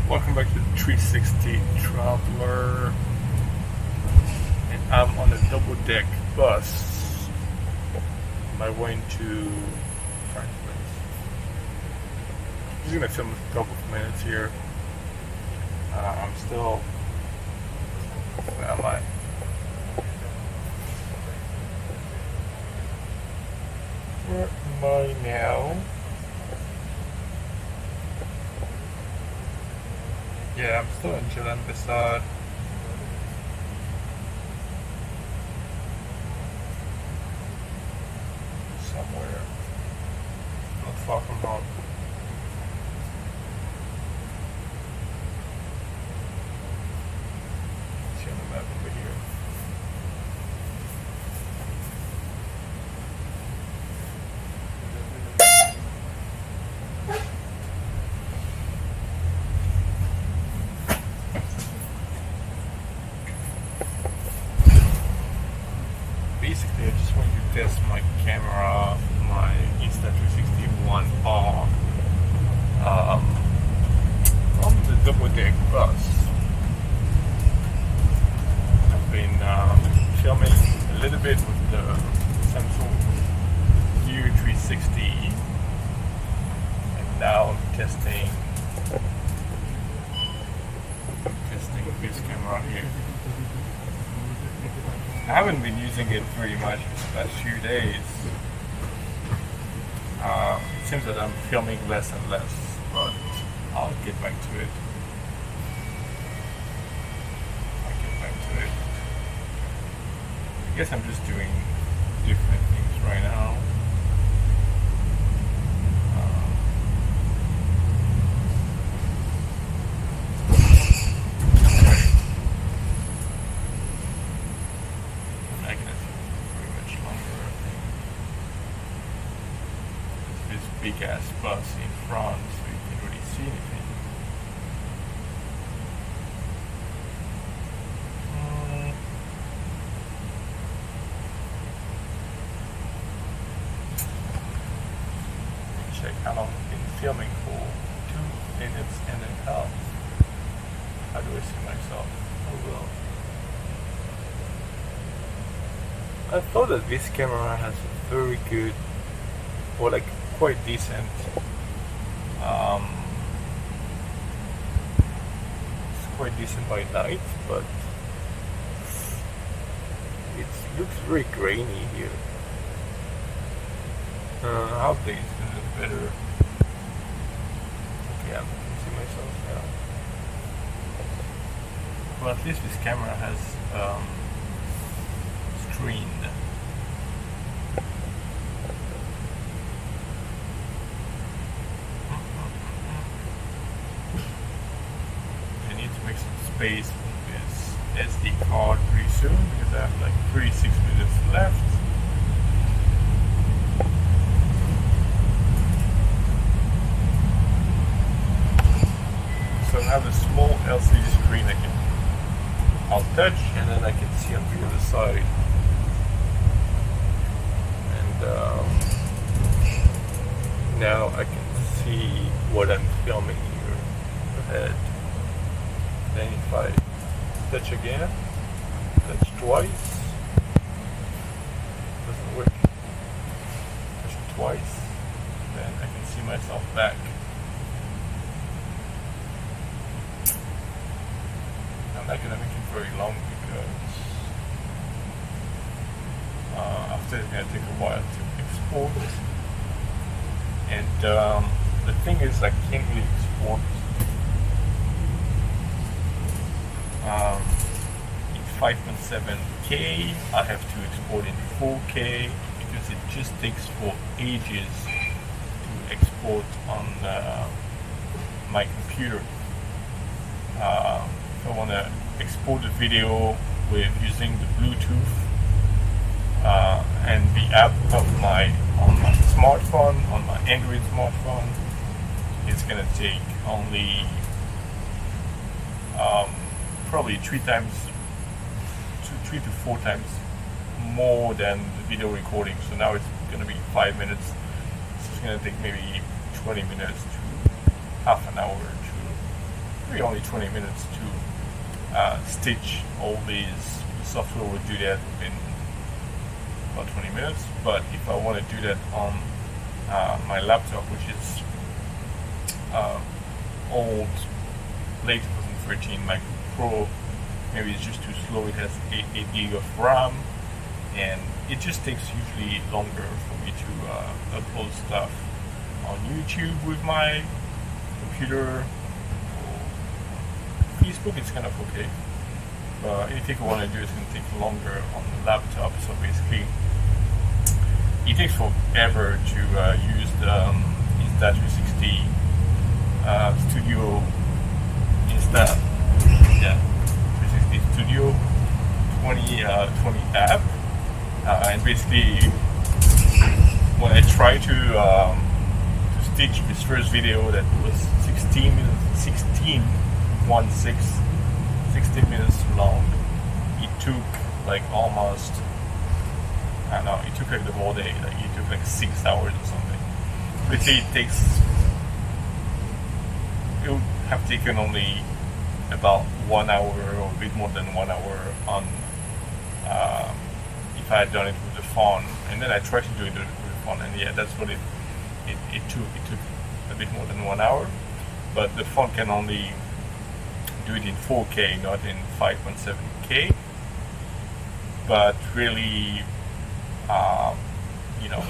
Welcome back to the 360 Traveler, and I'm on a double deck bus on my way to France. I'm just gonna film a couple of minutes here. I'm still, where am I? Where am I now? Yeah, I'm still in Jalan-Besar. Somewhere. Not far from home. See on the map over here. Basically, I just want to test my camera, my INSTA360 ONE R on the double deck bus. I've been filming a little bit with the Samsung new 360, and now I'm testing this camera here. I haven't been using it very much this past few days. It seems that I'm filming less and less, but I'll get back to it. I guess I'm just doing different things right now. Big ass bus in front, so you can't really see anything. Check how long I've been filming for. 2 minutes and a half. How do I see myself? Oh well. I thought that this camera has a very good, or like quite decent it's quite decent by night, but it looks very grainy here. Out there it's gonna look better. Okay, I can see myself now. Well, at least this camera has screen. Space in this SD card pretty soon, because I have like 36 minutes left. So I have a small LCD screen I'll touch, and then I can see on the other side. And now I can see what I'm filming here ahead. Then if I touch again, touch twice, doesn't work, touch it twice, then I can see myself back. I'm not going to make it very long, because after it's going to take a while to export. And the thing is, I can't really export in 5.7K. I have to export in 4K, because it just takes for ages to export on my computer. If I want to export a video with using the Bluetooth and the app on my smartphone, on my Android smartphone, it's gonna take only probably 3 to 4 times more than the video recording. So now it's going to be 5 minutes. So it's going to take maybe 20 minutes to half an hour to maybe only 20 minutes to stitch all these. The software will do that within about 20 minutes. But if I want to do that on my laptop, which is old, late 2013 MacBook Pro, maybe it's just too slow. It has 8 gig of RAM, and it just takes usually longer for me to upload stuff on YouTube with my computer. Facebook, it's kind of okay, but anything I want to do is going to take longer on the laptop. So basically, it takes forever to use the Insta360 Studio yeah, 360 Studio 20 app, and basically when I try to stitch this first video that was 16 minutes long, it took like almost, I don't know, it took like the whole day. Like it took like 6 hours or something. Basically it would have taken only about 1 hour or a bit more than 1 hour on if I had done it with the phone. And then I tried to do it with the phone, and yeah, that's what it took. It took a bit more than 1 hour, but the phone can only do it in 4K, not in 5.7K. But really,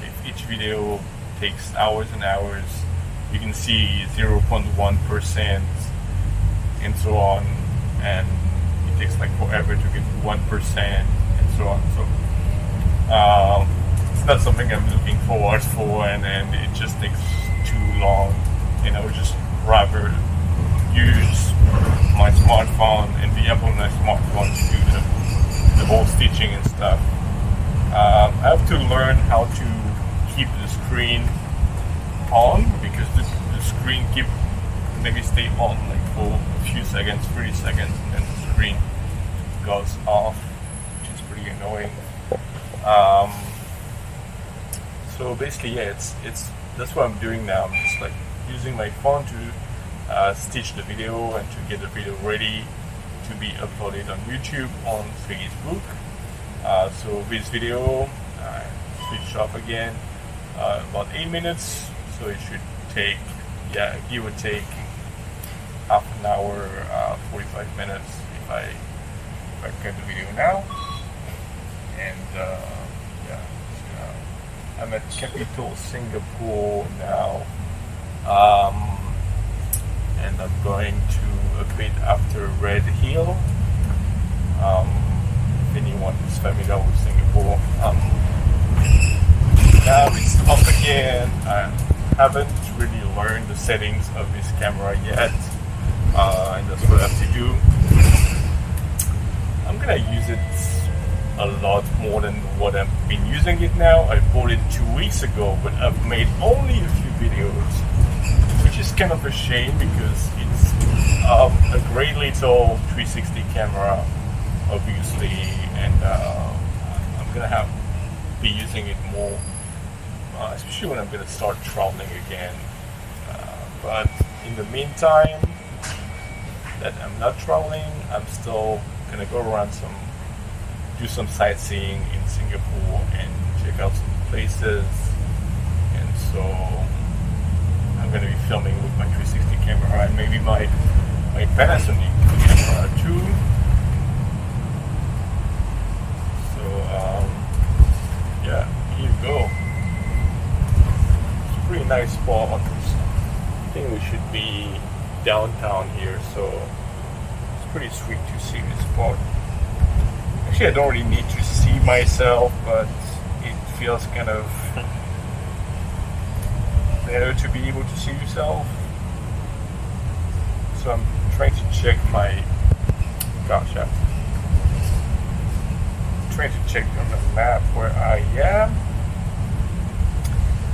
if each video takes hours and hours, you can see 0.1% and so on, and it takes like forever to get to 1% and so on. So it's not something I'm looking forward for, and it just takes too long, and I would just rather use my smartphone and the app on my smartphone to do the whole stitching and stuff. I have to learn how to keep the screen on, because the screen maybe stay on like for a few seconds, 30 seconds, and then the screen goes off, which is pretty annoying. So basically, yeah, that's what I'm doing now. I'm just like using my phone to stitch the video and to get the video ready to be uploaded on YouTube, on Facebook. So this video, switch off again, about 8 minutes. So it should take, give or take half an hour, 45 minutes if I cut the video now. And I'm at Capital Singapore now, and I'm going to a bit after Red Hill. If anyone is familiar with Singapore, now it's off again. I haven't really learned the settings of this camera yet, and that's what I have to do. I'm gonna use it a lot more than what I've been using it now. I bought it 2 weeks ago, but I've made only a few videos, which is kind of a shame because it's a great little 360 camera, obviously, and I'm gonna be using it more, especially when I'm gonna start traveling again. But in the meantime, that I'm not traveling, I'm still gonna go around do some sightseeing in Singapore and check out some places. And so I'm going to be filming with my 360 camera and maybe my Panasonic camera too. So here you go. It's a pretty nice spot. I think we should be downtown here, so it's pretty sweet to see this spot. Actually, I don't really need to see myself, but it feels kind of better to be able to see yourself. So I'm trying to check my trying to check on the map where I am,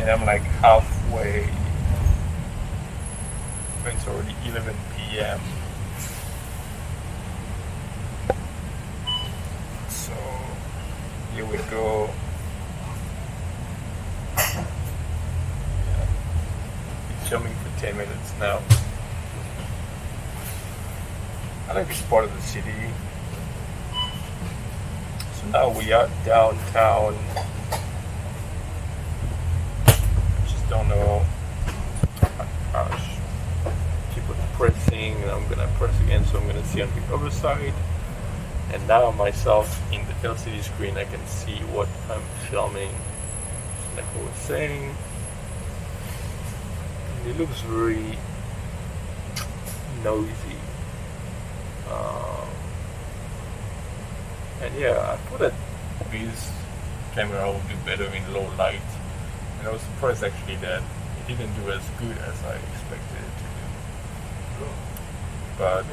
and I'm like halfway. It's already 11 p.m. So here we go. Been filming for 10 minutes now. I like this part of the city. So now we are downtown. I just don't know. Oh, gosh. Keep on pressing, and I'm gonna press again, so I'm gonna see on the other side. And now myself in the LCD screen, I can see what I'm filming. Like I was saying, and it looks very noisy. And yeah, I thought that this camera would do better in low light, and I was surprised actually that it didn't do as good as I expected it to do. But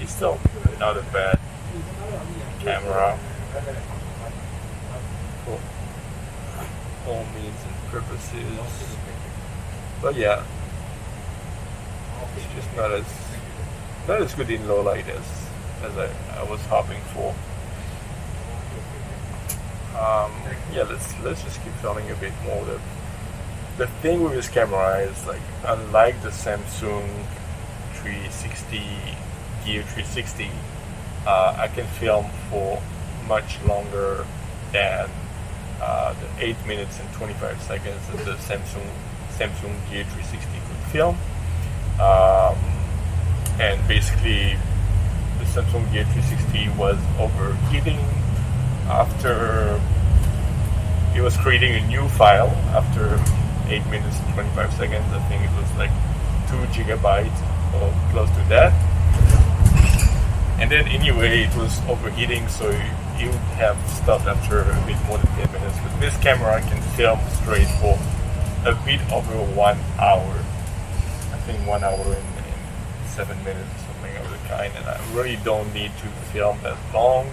it's still not a bad camera for all means and purposes. But yeah, it's just not as good in low light as I was hoping for. Yeah, let's just keep filming a bit more. The thing with this camera is, like, unlike the Samsung 360 Gear 360, I can film for much longer than the 8 minutes and 25 seconds that the Samsung Gear 360 could film. And basically, the Samsung Gear 360 was overheating after it was creating a new file after 8 minutes and 25 seconds. I think it was like 2 gigabytes or close to that. And then anyway, it was overheating, so it would have stopped after a bit more than 10 minutes. But this camera can film straight for a bit over 1 hour. I think 1 hour and 7 minutes or something of the kind. And I really don't need to film that long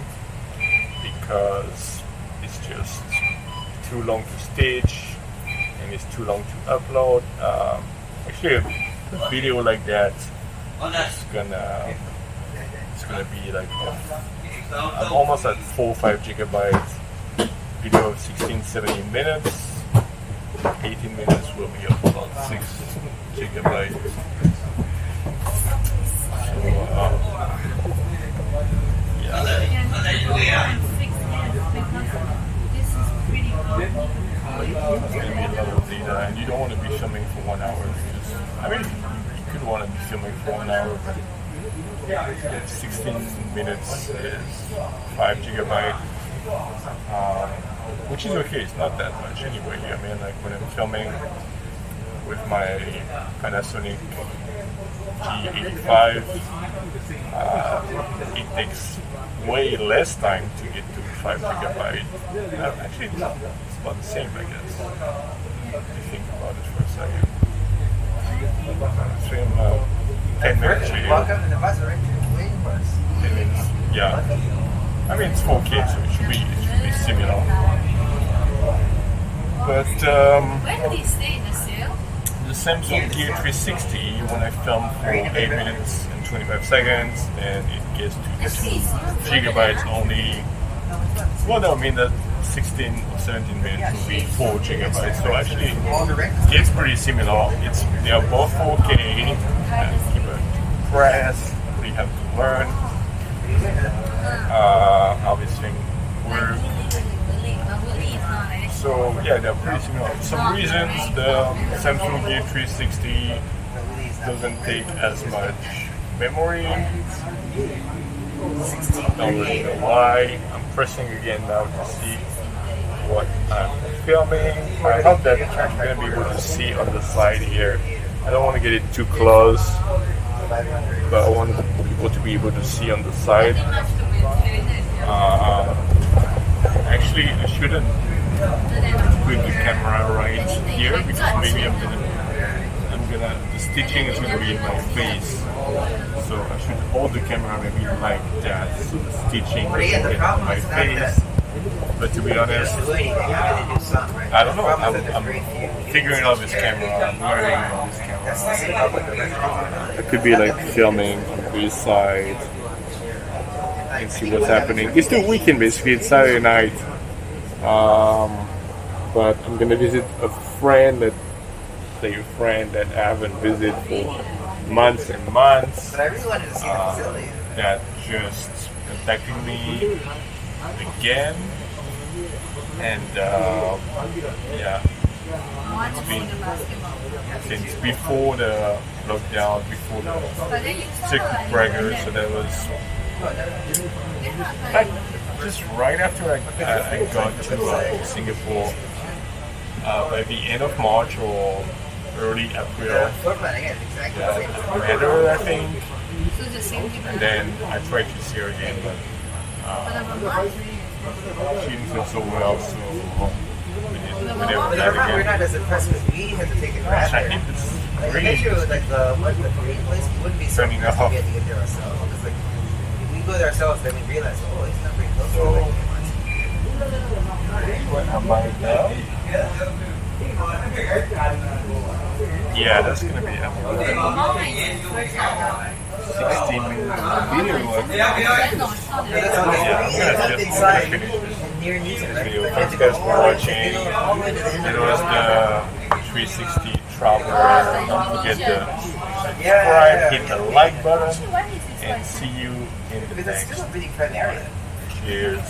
because it's just too long to stitch and it's too long to upload. Actually, a video like that is gonna be like I'm almost at 4 or 5 gigabytes. Video of 16-17 minutes. 18 minutes will be about 6 gigabytes. So yeah. It's gonna be a lot of data, and you don't want to be filming for 1 hour because you could want to be filming for 1 hour, but 16 minutes is 5 gigabytes, which is okay. It's not that much anyway. Like when I'm filming with my Panasonic G85, it takes way less time to get to 5 gigabytes. Actually, it's about the same, I guess. If you think about it for a second. Film 10 minutes video. 10 minutes, yeah. It's 4K, so it should be similar. But Where did you stay in the sale? the Samsung Gear 360, when I film for 8 minutes and 25 seconds, then it gets to 2 gigabytes only. Well, no, that 16 or 17 minutes will be 4 gigabytes. So actually, it's pretty similar. They are both 4K. And keep a press. You have to learn how this thing works. So yeah, they're pretty similar. For some reasons, the Samsung Gear 360 doesn't take as much memory. Don't really know why. I'm pressing again now to see what I'm filming. I hope that I'm going to be able to see on the side here. I don't want to get it too close, but I want people to be able to see on the side. Actually, I shouldn't put the camera right here because maybe the stitching is gonna be in my face. So I should hold the camera maybe like that, so the stitching doesn't get on my face. But to be honest, I don't know. I'm figuring out this camera. I'm learning on this camera. I could be like filming on this side and see what's happening. It's the weekend basically. It's Saturday night. But I'm gonna visit a friend that I haven't visited for months and months But I really wanted to see the facility. that just contacting me again, and yeah, Much it's for been the basketball. since before the lockdown, before the But then you circuit breaker, so that was like just right after I got to Singapore, by the end of March or early April. Floor planning is exactly the same. I met her, I think, so the same thing. and then I tried to see her again, but But the month, she didn't feel so well, so we never Believe it met or not, we're again. not as impressed because we had to take it Gosh, I rapid. think it's Like, I really bet you like the Korean place, we wouldn't be so Turning impressed if off. we had to get there ourselves. Because like, if we go there ourselves, then we realize, oh, it's not very close to So- like, What am I now? Yeah, that's gonna be a mama is first time. 16-minute video. That's not That's on the Yeah, I'm screen, gonna it's up just inside. finish this Near music, right? video. Like, Thanks you have guys to for go watching. all the way to the end of It the was video. the 360 traveler. Don't forget to subscribe, Yeah. hit the like button, Why is this and like see you in the Because it's next. still a really fun area. Cheers.